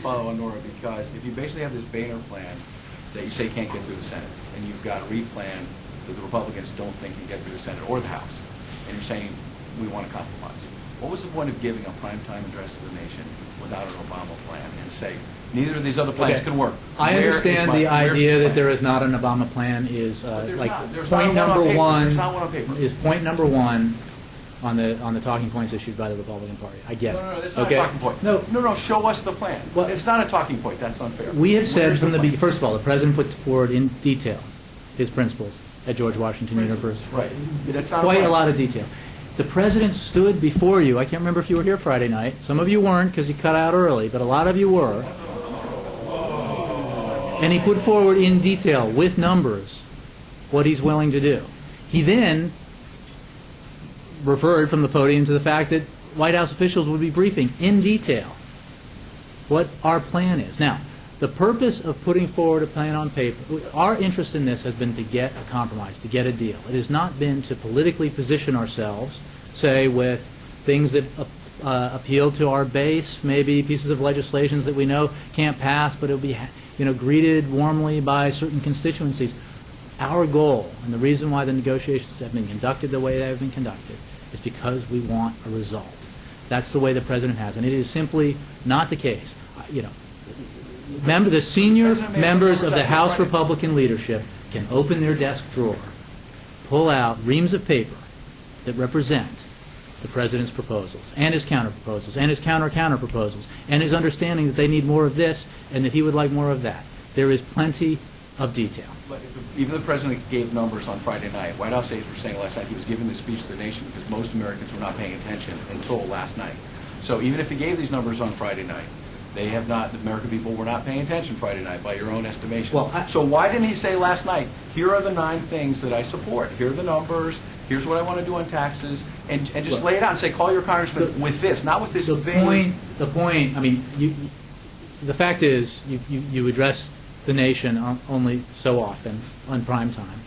follow on Nora, because if you basically have this Boehner plan that you say can't get through the Senate, and you've got a Reid plan that the Republicans don't think can get through the Senate or the House, and you're saying we want to compromise, what was the point of giving a primetime address to the nation without an Obama plan and say, neither of these other plans can work? I understand the idea that there is not an Obama plan is like point number one is point number one on the talking points issued by the Republican Party. I get it. No, that's not a talking point. No, show us the plan. Well, it's not a talking point. That's unfair. We have said from the beginning, first of all, the President put forward in detail his principles at George Washington University. Right. That's not quite a lot of detail. The President stood before you. I can't remember if you were here Friday night. Some of you weren't because you cut out early, but a lot of you were. And he put forward in detail, with numbers, what he's willing to do. He then referred from the podium to the fact that White House officials would be briefing in detail what our plan is. Now, the purpose of putting forward a plan on paper, our interest in this has been to get a compromise, to get a deal. It has not been to politically position ourselves, say, with things that appeal to our base, maybe pieces of legislation that we know can't pass, but it'll be greeted warmly by certain constituencies. Our goal, and the reason why the negotiations have been conducted the way they have been conducted, is because we want a result. That's the way the President has, and it is simply not the case. The senior members of the House Republican leadership can open their desk drawer, pull out reams of paper that represent the President's proposals, and his counter-proposals, and his counter-proposals, and his understanding that they need more of this, and that he would like more of that. There is plenty of detail. But even the President gave numbers on Friday night. White House aides were saying last night he was giving this speech to the nation because most Americans were not paying attention until last night. So even if he gave these numbers on Friday night, they have not, the American people were not paying attention Friday night by your own estimation. Well, so why didn't he say last night, here are the 9 things that I support, here are the numbers, here's what I want to do on taxes, and just lay it out and say, call your congressman with this, not with this vague... The point, I mean, the fact is, you address the nation only so often on prime time.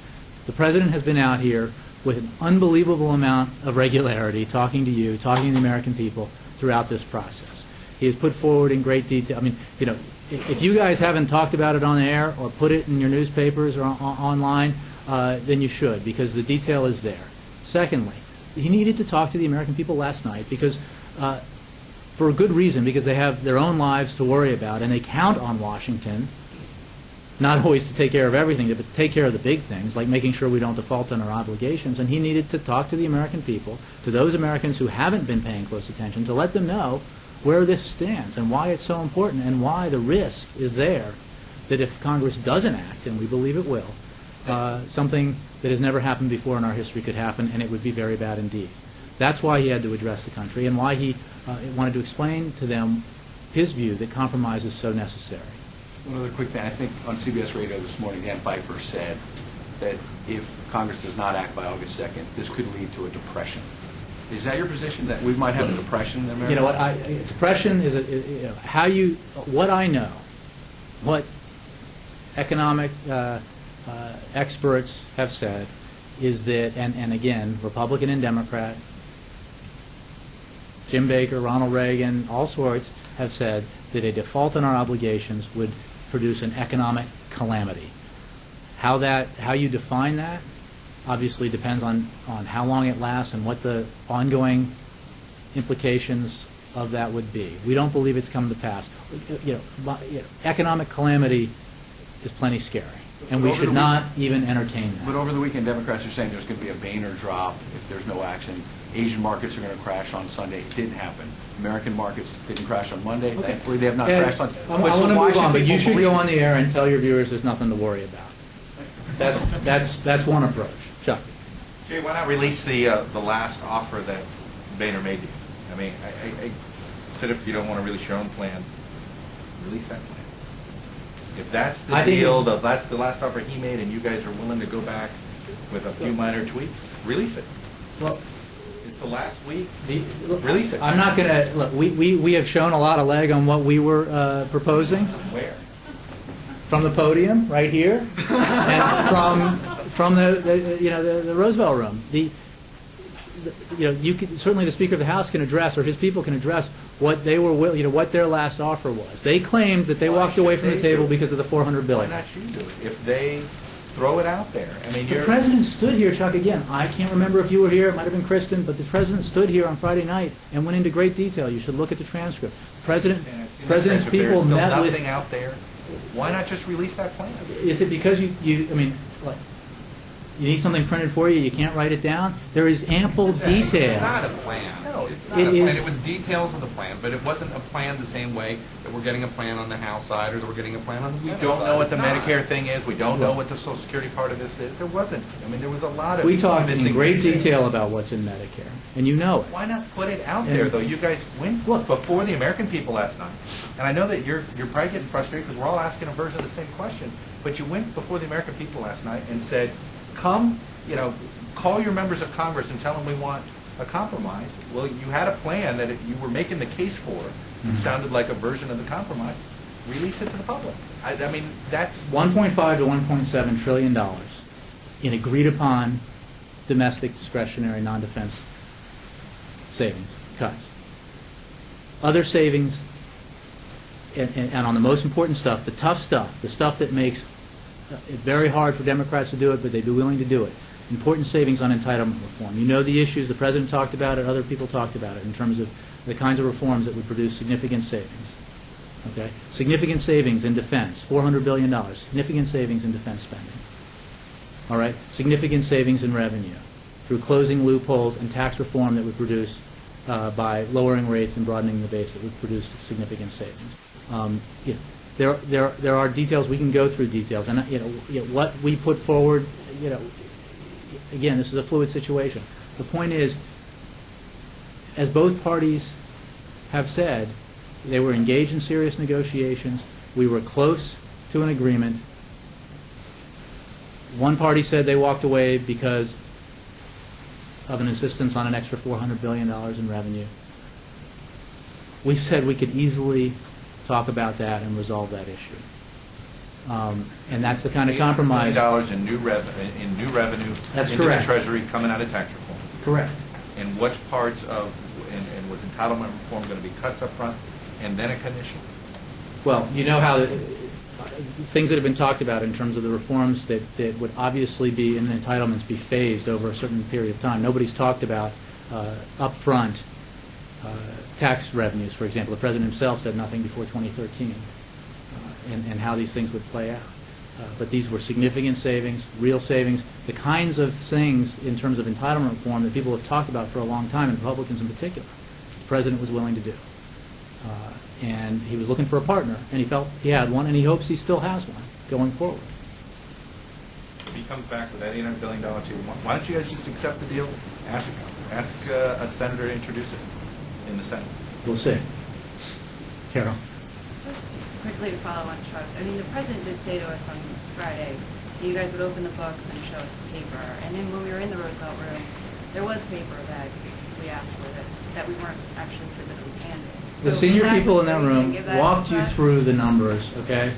The President has been out here with an unbelievable amount of regularity, talking to you, talking to the American people throughout this process. He has put forward in great detail. I mean, if you guys haven't talked about it on the air or put it in your newspapers or online, then you should, because the detail is there. Secondly, he needed to talk to the American people last night because, for a good reason, because they have their own lives to worry about, and they count on Washington, not always to take care of everything, but to take care of the big things, like making sure we don't default on our obligations. And he needed to talk to the American people, to those Americans who haven't been paying close attention, to let them know where this stands and why it's so important and why the risk is there that if Congress doesn't act, and we believe it will, something that has never happened before in our history could happen, and it would be very bad indeed. That's why he had to address the country and why he wanted to explain to them his view that compromise is so necessary. One other quick thing. I think on CBS Radio this morning, Dan Pfeiffer said that if Congress does not act by August 2nd, this could lead to a depression. Is that your position, that we might have a depression in America? You know what? Depression is what I know, what economic experts have said is that, and again, Republican and Democrat, Jim Baker, Ronald Reagan, all sorts have said that a default on our obligations would produce an economic calamity. How you define that obviously depends on how long it lasts and what the ongoing implications of that would be. We don't believe it's come to pass. Economic calamity is plenty scary, and we should not even entertain that. But over the weekend, Democrats are saying there's going to be a Boehner drop if there's no action. Asian markets are going to crash on Sunday. It didn't happen. American markets didn't crash on Monday. Okay. Thankfully, they have not crashed on. I want to move on, but you should go on the air and tell your viewers there's nothing to worry about. That's one approach. Chuck. Jay, why not release the last offer that Boehner made to you? I mean, I said if you don't want to release your own plan, release that plan. If that's the deal, that's the last offer he made, and you guys are willing to go back with a few minor tweaks, release it. Well, it's the last week. Release it. I'm not going to look. We have shown a lot of leg on what we were proposing. Where? From the podium, right here, and from the Roosevelt Room. You could, certainly the Speaker of the House can address, or his people can address, what they were, what their last offer was. They claimed that they Why walked away should from the they table do it? because of the $400 Why billion. not you do it? If they throw it out there, I mean, The you're... president stood here, Chuck, again, I can't remember if you were here, it might have been Kristen, but the president stood here on Friday night and went into great detail. You should look at the transcript. President's If people there's still met with... nothing out there, why not just release that plan? Is it because you like, you need something printed for you, you can't write it down? There is ample It's detail. not a plan. No, it's not It a is- plan. It was details of the plan, but it wasn't a plan the same way that we're getting a plan on the House side or that we're getting a plan on the We Senate don't side. know what the It's not. Medicare thing is, we don't know what the Social Security part of this is. There wasn't. I mean, there was a lot of We talked in missing great things. detail about what's in Medicare, and you know it. Why not put it out And- there, though? You guys went Look. before the American people last night. And I know that you're probably getting frustrated because we're all asking a version of the same question. But you went before the American people last night and said, come, call your members of Congress and tell them we want a compromise. Well, you had a plan that you were making the case for. Mm-hmm. Sounded like a version of the compromise. Release it to the public. I mean, that's... $1.5 to $1.7 trillion in agreed-upon domestic discretionary non-defense savings cuts. Other savings, and on the most important stuff, the tough stuff, the stuff that makes it very hard for Democrats to do it, but they'd be willing to do it. Important savings on entitlement reform. You know the issues, the President talked about it, other people talked about it, in terms of the kinds of reforms that would produce significant savings. Okay? Significant savings in defense, $400 billion. Significant savings in defense spending. All right? Significant savings in revenue through closing loopholes and tax reform that would produce, by lowering rates and broadening the base, that would produce significant savings. There are details. We can go through details. And what we put forward, again, this is a fluid situation. The point is, as both parties have said, they were engaged in serious negotiations. We were close to an agreement. One party said they walked away because of an insistence on an extra $400 billion in revenue. We said we could easily talk about that and resolve that issue. And that's the kind of compromise. $800 million in new revenue That's into correct. the Treasury coming out of tax reform. Correct. And what parts of, and was entitlement reform going to be cuts up front and then a commission? Well, you know how things that have been talked about in terms of the reforms that would obviously be in the entitlements be phased over a certain period of time. Nobody's talked about upfront tax revenues, for example. The President himself said nothing before 2013, and how these things would play out. But these were significant savings, real savings, the kinds of things in terms of entitlement reform that people have talked about for a long time, and Republicans in particular, the President was willing to do. And he was looking for a partner, and he felt he had one, and he hopes he still has one going forward. If he comes back with that $800 billion to you, why don't you guys just accept the deal? Ask a senator to introduce it in the Senate. We'll see. Carol? Just quickly to follow on Chuck, I mean, the president did say to us on Friday, that you guys would open the books and show us the paper. And then when we were in the Roosevelt room, there was paper that we asked for that we weren't actually physically handed. The So senior is that- people in that are you gonna room give that walked you back? through the numbers, okay?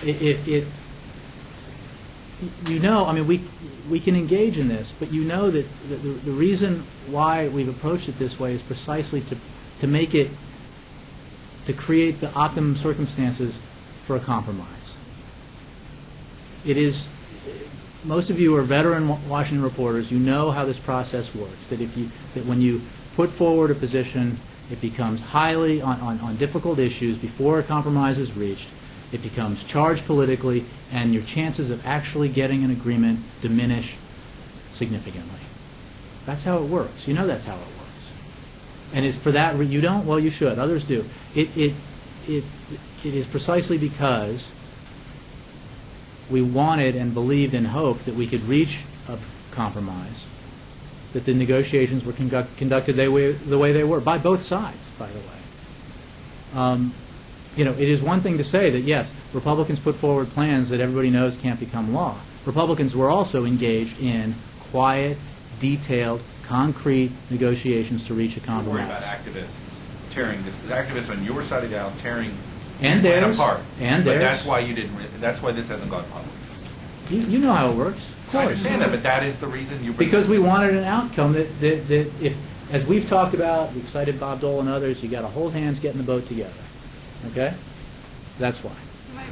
I mean, we can engage in this, but you know that the reason why we've approached it this way is precisely to make it, to create the optimum circumstances for a compromise. It is, most of you are veteran Washington reporters. You know how this process works. That when you put forward a position, it becomes highly on difficult issues before a compromise is reached. It becomes charged politically, and your chances of actually getting an agreement diminish significantly. That's how it works. You know that's how it works. And it's for that you don't. Well, you should. Others do. It is precisely because we wanted and believed and hoped that we could reach a compromise that the negotiations were conducted the way they were, by both sides, by the way. It is one thing to say that, yes, Republicans put forward plans that everybody knows can't become law. Republicans were also engaged in quiet, detailed, concrete negotiations to reach a Don't worry compromise. about activists tearing this. Activists on your side of the aisle tearing And this plan theirs. apart. And but theirs. that's why you didn't. That's why this hasn't gone public. You know how it works. Of I course. understand that, but that is the reason you bring. Because we wanted an outcome that as we've talked about, we've cited Bob Dole and others, you got to hold hands, get in the boat together. Okay? That's why.